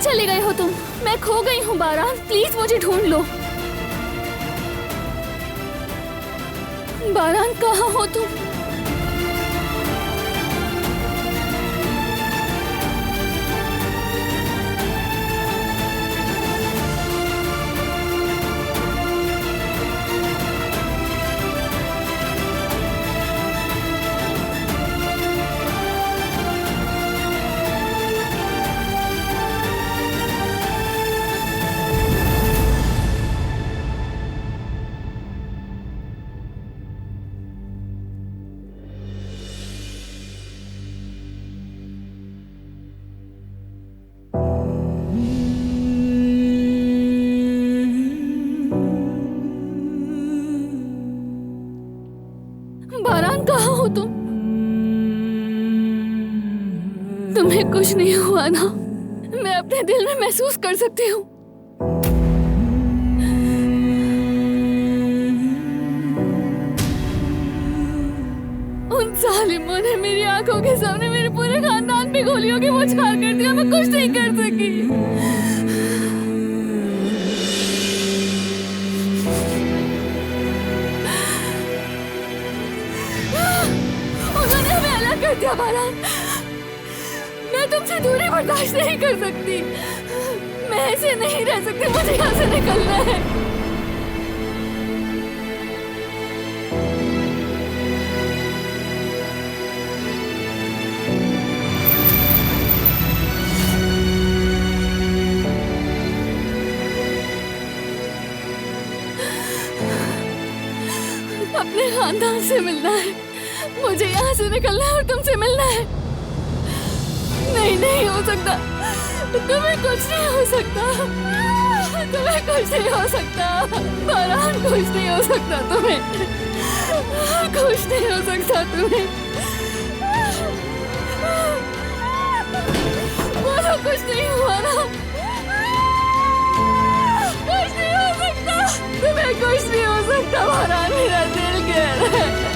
चले गए हो तुम? मैं खो गई हूँ बारान, प्लीज मुझे ढूंढ लो। बारान कहाँ हो तुम? बारान कहाँ हो तुम? तुम्हें कुछ नहीं हुआ ना? मैं अपने दिल में महसूस कर सकती हूँ। उन जालिमों ने मेरी आंखों के सामने मेरे पूरे खानदान पे गोलियों की बौछार कर दिया। मैं कुछ नहीं कर सकी। उन्होंने हमें अलग कर दिया बारान। मैं तुमसे दूरी बर्दाश्त नहीं कर सकती। मैं ऐसे नहीं रह सकती, मुझे यहाँ से निकलना है। अपने खानदान से मिलना है, मुझे यहाँ से निकलना है और तुमसे मिलना है। नहीं, नहीं हो सकता। तुम्हें कुछ नहीं हो सकता। तुम्हें कुछ नहीं हो सकता बारान, कुछ नहीं हो सकता तुम्हें। कुछ नहीं हो सकता तुम्हें। बोलो कुछ नहीं हुआ ना? कुछ नहीं हो सकता। तुम्हें कुछ नहीं हो सकता बारान, मेरा दिल कह रहा है।